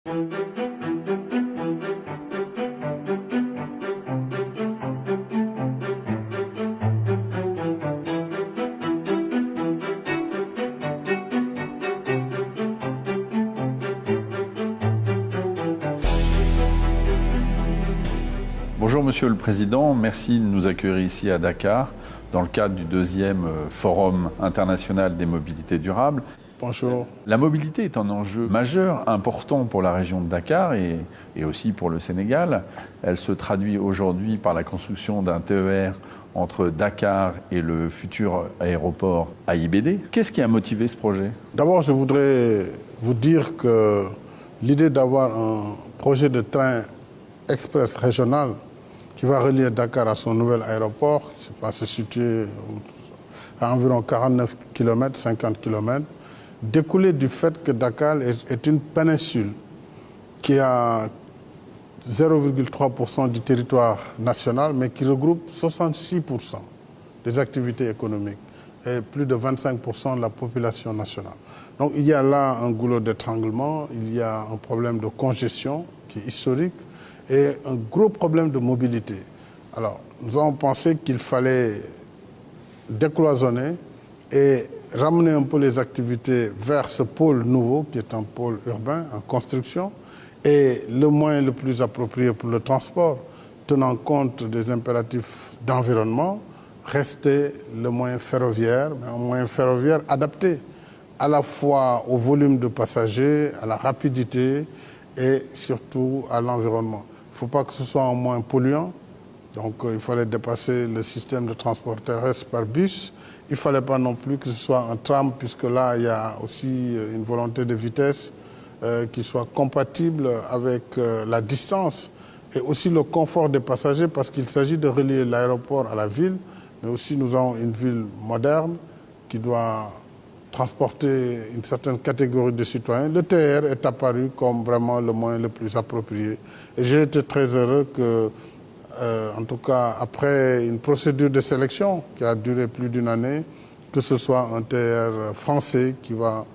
Bonjour Monsieur le Président, merci de nous accueillir ici à Dakar dans le cadre du 2e Forum international des mobilités durables. Bonjour. La mobilité est un enjeu majeur, important pour la région de Dakar et aussi pour le Sénégal. Elle se traduit aujourd'hui par la construction d'un TER entre Dakar et le futur aéroport AIBD. Qu'est-ce qui a motivé ce projet? D'abord, je voudrais vous dire que l'idée d'avoir un projet de train express régional qui va relier Dakar à son nouvel aéroport, qui va se situer à environ 49 km, 50 km, découlait du fait que Dakar est une péninsule qui a 0,3% du territoire national, mais qui regroupe 66% des activités économiques et plus de 25% de la population nationale. Donc il y a là un goulot d'étranglement, il y a un problème de congestion qui est historique, et un gros problème de mobilité. Alors, nous avons pensé qu'il fallait décloisonner et ramener un peu les activités vers ce pôle nouveau, qui est un pôle urbain en construction, et le moyen le plus approprié pour le transport, tenant compte des impératifs d'environnement, restait le moyen ferroviaire, mais un moyen ferroviaire adapté à la fois au volume de passagers, à la rapidité et surtout à l'environnement. Il ne faut pas que ce soit un moyen polluant, donc il fallait dépasser le système de transport terrestre par bus. Il ne fallait pas non plus que ce soit un tram, puisque là, il y a aussi une volonté de vitesse qui soit compatible avec la distance et aussi le confort des passagers, parce qu'il s'agit de relier l'aéroport à la ville, mais aussi nous avons une ville moderne qui doit transporter une certaine catégorie de citoyens. Le TER est apparu comme vraiment le moyen le plus approprié. Et j'ai été très heureux que, en tout cas, après une procédure de sélection qui a duré plus d'une année, que ce soit un TER français qui va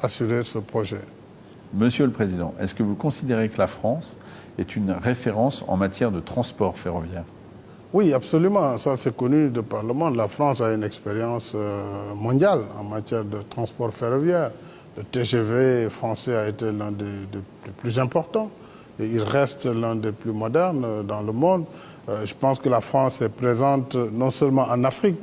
assurer ce projet. Monsieur le Président, est-ce que vous considérez que la France est une référence en matière de transport ferroviaire? Oui, absolument. Ça, c'est connu de par le monde. La France a une expérience mondiale en matière de transport ferroviaire. Le TGV français a été l'un des plus importants et il reste l'un des plus modernes dans le monde. Je pense que la France est présente non seulement en Afrique.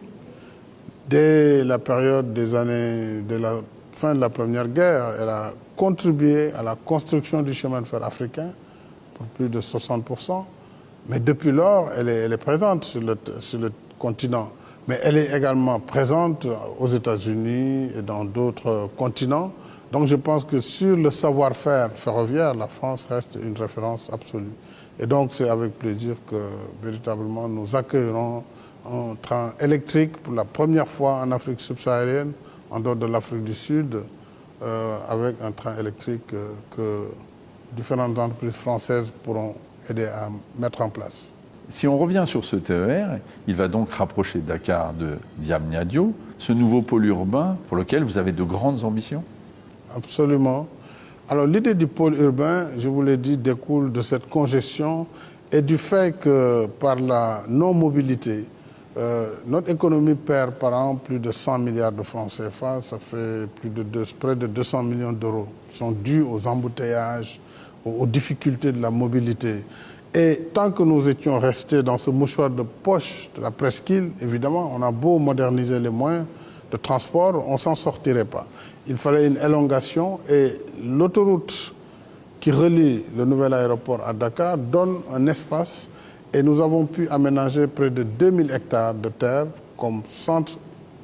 Dès la période des années de la fin de la Première Guerre, elle a contribué à la construction du chemin de fer africain pour plus de 60%. Mais depuis lors, elle est présente sur le continent. Mais elle est également présente aux États-Unis et dans d'autres continents. Donc je pense que sur le savoir-faire ferroviaire, la France reste une référence absolue. Et donc c'est avec plaisir que véritablement nous accueillerons un train électrique pour la première fois en Afrique subsaharienne, en dehors de l'Afrique du Sud, avec un train électrique que différentes entreprises françaises pourront aider à mettre en place. Si on revient sur ce TER, il va donc rapprocher Dakar de Diamniadio, ce nouveau pôle urbain pour lequel vous avez de grandes ambitions? Absolument. Alors l'idée du pôle urbain, je vous l'ai dit, découle de cette congestion et du fait que par la non-mobilité, notre économie perd par an plus de 100 milliards de francs CFA, ça fait près de 200 millions d'euros qui sont dus aux embouteillages, aux difficultés de la mobilité. Et tant que nous étions restés dans ce mouchoir de poche de la presqu'île, évidemment, on a beau moderniser les moyens de transport, on ne s'en sortirait pas. Il fallait une élongation et l'autoroute qui relie le nouvel aéroport à Dakar donne un espace et nous avons pu aménager près de 2000 hectares de terre comme centre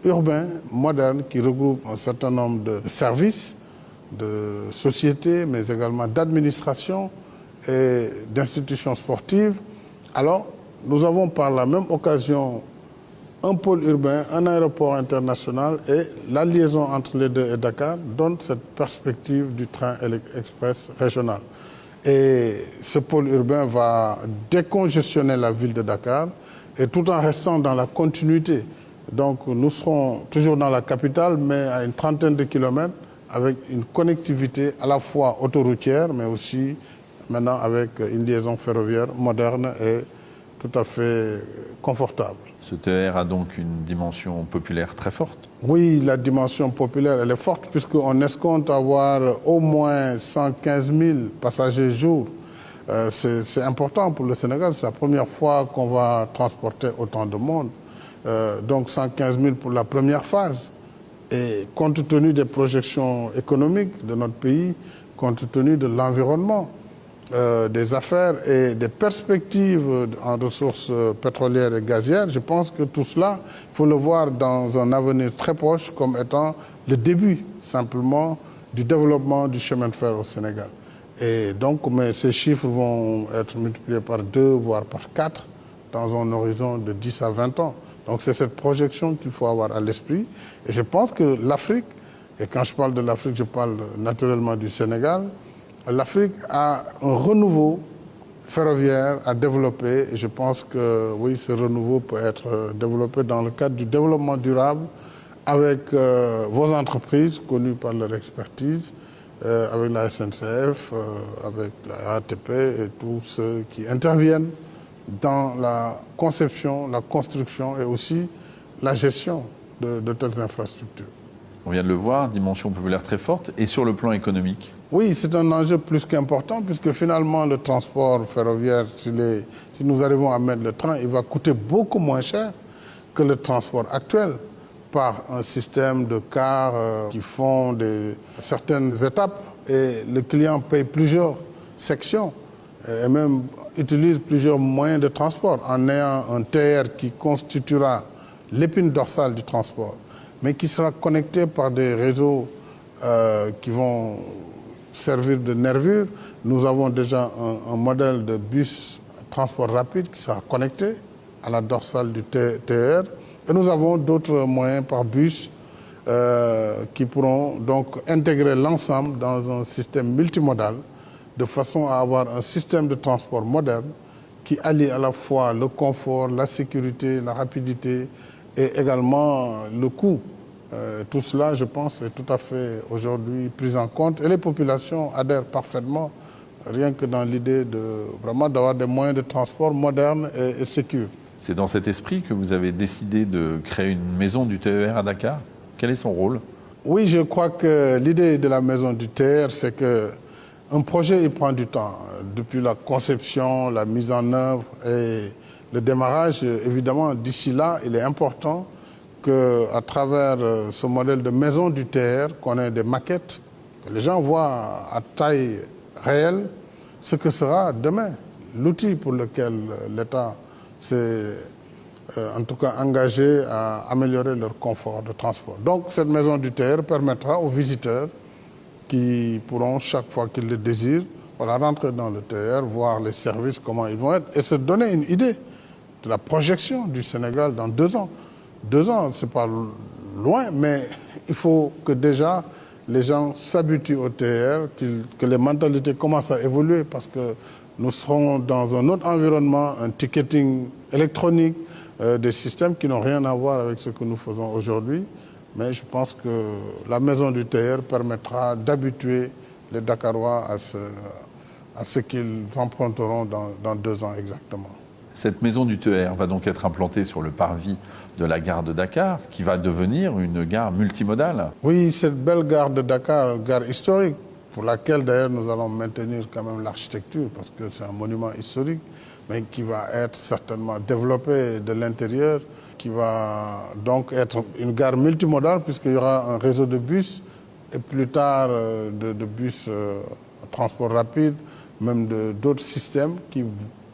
urbain moderne qui regroupe un certain nombre de services, de sociétés, mais également d'administration et d'institutions sportives. Alors, nous avons par la même occasion un pôle urbain, un aéroport international et la liaison entre les deux et Dakar donne cette perspective du train express régional. Et ce pôle urbain va décongestionner la ville de Dakar et tout en restant dans la continuité. Donc nous serons toujours dans la capitale, mais à une trentaine de kilomètres, avec une connectivité à la fois autoroutière, mais aussi maintenant avec une liaison ferroviaire moderne et tout à fait confortable. Ce TER a donc une dimension populaire très forte. Oui, la dimension populaire, elle est forte, puisqu'on escompte avoir au moins 115 000 passagers jour. C'est important pour le Sénégal, c'est la première fois qu'on va transporter autant de monde. Donc 115 000 pour la première phase. Et compte tenu des projections économiques de notre pays, compte tenu de l'environnement, des affaires et des perspectives en ressources pétrolières et gazières, je pense que tout cela, il faut le voir dans un avenir très proche comme étant le début simplement du développement du chemin de fer au Sénégal. Et donc, mais ces chiffres vont être multipliés par 2, voire par 4, dans un horizon de 10 à 20 ans. Donc c'est cette projection qu'il faut avoir à l'esprit. Et je pense que l'Afrique, et quand je parle de l'Afrique, je parle naturellement du Sénégal, l'Afrique a un renouveau ferroviaire à développer. Et je pense que oui, ce renouveau peut être développé dans le cadre du développement durable avec vos entreprises connues par leur expertise, avec la SNCF, avec la RATP et tous ceux qui interviennent dans la conception, la construction et aussi la gestion de telles infrastructures. On vient de le voir, dimension populaire très forte. Et sur le plan économique? Oui, c'est un enjeu plus qu'important puisque finalement le transport ferroviaire, si nous arrivons à mettre le train, il va coûter beaucoup moins cher que le transport actuel par un système de cars qui font certaines étapes et le client paye plusieurs sections et même utilise plusieurs moyens de transport en ayant un TER qui constituera l'épine dorsale du transport, mais qui sera connecté par des réseaux qui vont servir de nervure. Nous avons déjà un modèle de bus transport rapide qui sera connecté à la dorsale du TER. Et nous avons d'autres moyens par bus qui pourront donc intégrer l'ensemble dans un système multimodal de façon à avoir un système de transport moderne qui allie à la fois le confort, la sécurité, la rapidité et également le coût. Tout cela, je pense, est tout à fait aujourd'hui pris en compte et les populations adhèrent parfaitement, rien que dans l'idée vraiment d'avoir des moyens de transport modernes et sécures. C'est dans cet esprit que vous avez décidé de créer une maison du TER à Dakar. Quel est son rôle? Oui, je crois que l'idée de la maison du TER, c'est qu'un projet, il prend du temps. Depuis la conception, la mise en œuvre et le démarrage, évidemment, d'ici là, il est important qu'à travers ce modèle de maison du TER, qu'on ait des maquettes, que les gens voient à taille réelle ce que sera demain l'outil pour lequel l'État s'est en tout cas engagé à améliorer leur confort de transport. Donc cette maison du TER permettra aux visiteurs qui pourront, chaque fois qu'ils le désirent, rentrer dans le TER, voir les services, comment ils vont être, et se donner une idée de la projection du Sénégal dans 2 ans. 2 ans, c'est pas loin, mais il faut que déjà les gens s'habituent au TER, que les mentalités commencent à évoluer parce que nous serons dans un autre environnement, un ticketing électronique, des systèmes qui n'ont rien à voir avec ce que nous faisons aujourd'hui. Mais je pense que la maison du TER permettra d'habituer les Dakarois à ce qu'ils emprunteront dans 2 ans exactement. Cette maison du TER va donc être implantée sur le parvis de la gare de Dakar, qui va devenir une gare multimodale. Oui, cette belle gare de Dakar, gare historique, pour laquelle d'ailleurs nous allons maintenir quand même l'architecture, parce que c'est un monument historique, mais qui va être certainement développé de l'intérieur, qui va donc être une gare multimodale, puisqu'il y aura un réseau de bus, et plus tard de bus transport rapide, même d'autres systèmes qui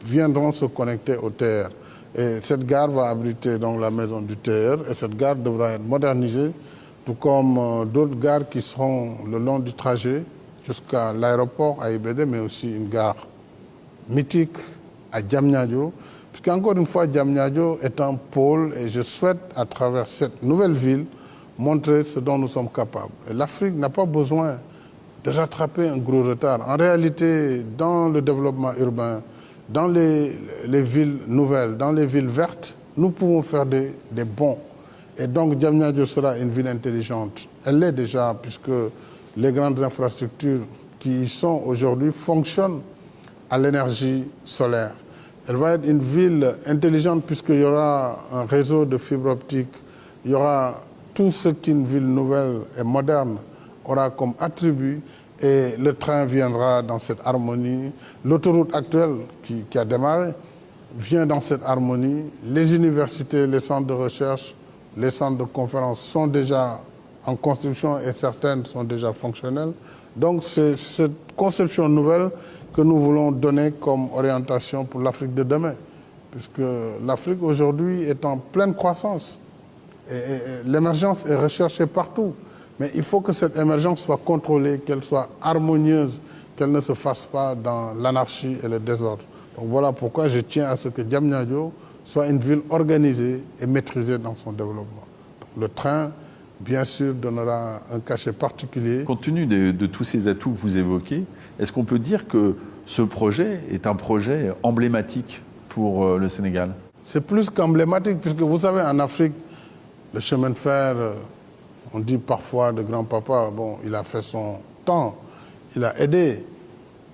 viendront se connecter au TER. Et cette gare va abriter donc la maison du TER, et cette gare devra être modernisée, tout comme d'autres gares qui seront le long du trajet jusqu'à l'aéroport à IBD, mais aussi une gare mythique à Diamniadio, puisqu'encore une fois, Diamniadio est un pôle, et je souhaite, à travers cette nouvelle ville, montrer ce dont nous sommes capables. Et l'Afrique n'a pas besoin de rattraper un gros retard. En réalité, dans le développement urbain, dans les villes nouvelles, dans les villes vertes, nous pouvons faire des bonds. Et donc, Diamniadio sera une ville intelligente. Elle l'est déjà, puisque les grandes infrastructures qui y sont aujourd'hui fonctionnent à l'énergie solaire. Elle va être une ville intelligente puisqu'il y aura un réseau de fibre optique, il y aura tout ce qu'une ville nouvelle et moderne aura comme attribut et le train viendra dans cette harmonie. L'autoroute actuelle qui a démarré vient dans cette harmonie. Les universités, les centres de recherche, les centres de conférence sont déjà en construction et certaines sont déjà fonctionnelles. Donc c'est cette conception nouvelle que nous voulons donner comme orientation pour l'Afrique de demain. Puisque l'Afrique aujourd'hui est en pleine croissance. Et l'émergence est recherchée partout. Mais il faut que cette émergence soit contrôlée, qu'elle soit harmonieuse, qu'elle ne se fasse pas dans l'anarchie et le désordre. Donc voilà pourquoi je tiens à ce que Diamniadio soit une ville organisée et maîtrisée dans son développement. Donc le train, bien sûr, donnera un cachet particulier. Compte tenu de tous ces atouts que vous évoquez, est-ce qu'on peut dire que ce projet est un projet emblématique pour le Sénégal? C'est plus qu'emblématique, puisque vous savez, en Afrique, le chemin de fer, on dit parfois de grand-papa, bon, il a fait son temps, il a aidé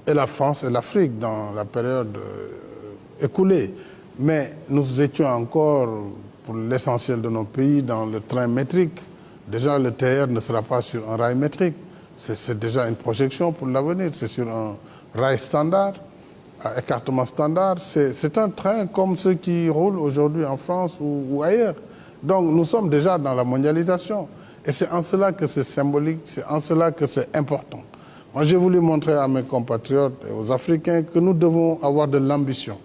et la France et l'Afrique dans la période écoulée. Mais nous étions encore, pour l'essentiel de nos pays, dans le train métrique. Déjà, le TR ne sera pas sur un rail métrique. C'est déjà une projection pour l'avenir. C'est sur un rail standard, à écartement standard. C'est un train comme ceux qui roulent aujourd'hui en France ou ailleurs. Donc, nous sommes déjà dans la mondialisation. Et c'est en cela que c'est symbolique, c'est en cela que c'est important. Moi, j'ai voulu montrer à mes compatriotes et aux Africains que nous devons avoir de l'ambition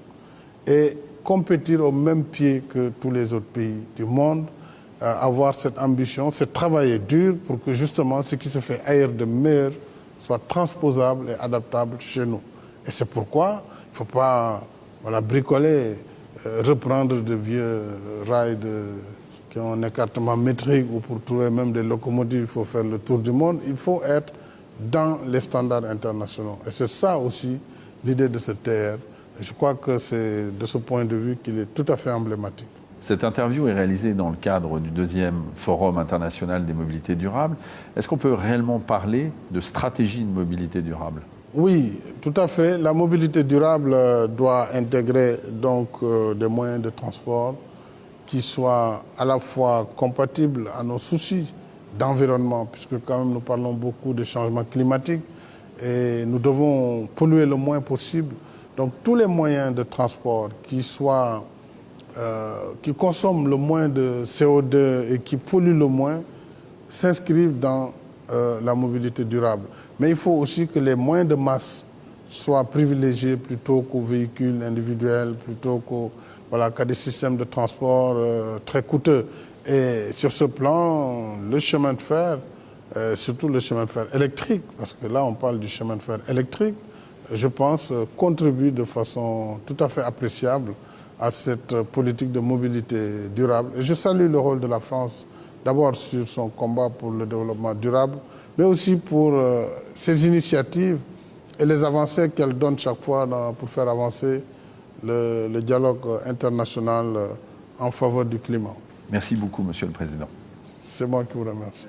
et compétir au même pied que tous les autres pays du monde. Avoir cette ambition, c'est travailler dur pour que justement ce qui se fait ailleurs de meilleur soit transposable et adaptable chez nous. Et c'est pourquoi il ne faut pas bricoler, reprendre de vieux rails qui ont un écartement métrique ou pour trouver même des locomotives, il faut faire le tour du monde. Il faut être dans les standards internationaux. Et c'est ça aussi l'idée de ce TR. Et je crois que c'est de ce point de vue qu'il est tout à fait emblématique. Cette interview est réalisée dans le cadre du 2e Forum international des mobilités durables. Est-ce qu'on peut réellement parler de stratégie de mobilité durable? Oui, tout à fait. La mobilité durable doit intégrer donc des moyens de transport qui soient à la fois compatibles à nos soucis d'environnement, puisque quand même nous parlons beaucoup de changement climatique et nous devons polluer le moins possible. Donc tous les moyens de transport qui consomment le moins de CO2 et qui polluent le moins s'inscrivent dans la mobilité durable. Mais il faut aussi que les moyens de masse soient privilégiés plutôt qu'aux véhicules individuels, plutôt qu'à des systèmes de transport très coûteux. Et sur ce plan, le chemin de fer, surtout le chemin de fer électrique, parce que là on parle du chemin de fer électrique, je pense contribue de façon tout à fait appréciable à cette politique de mobilité durable. Et je salue le rôle de la France, d'abord sur son combat pour le développement durable, mais aussi pour ses initiatives et les avancées qu'elle donne chaque fois pour faire avancer le dialogue international en faveur du climat. Merci beaucoup, Monsieur le Président. C'est moi qui vous remercie.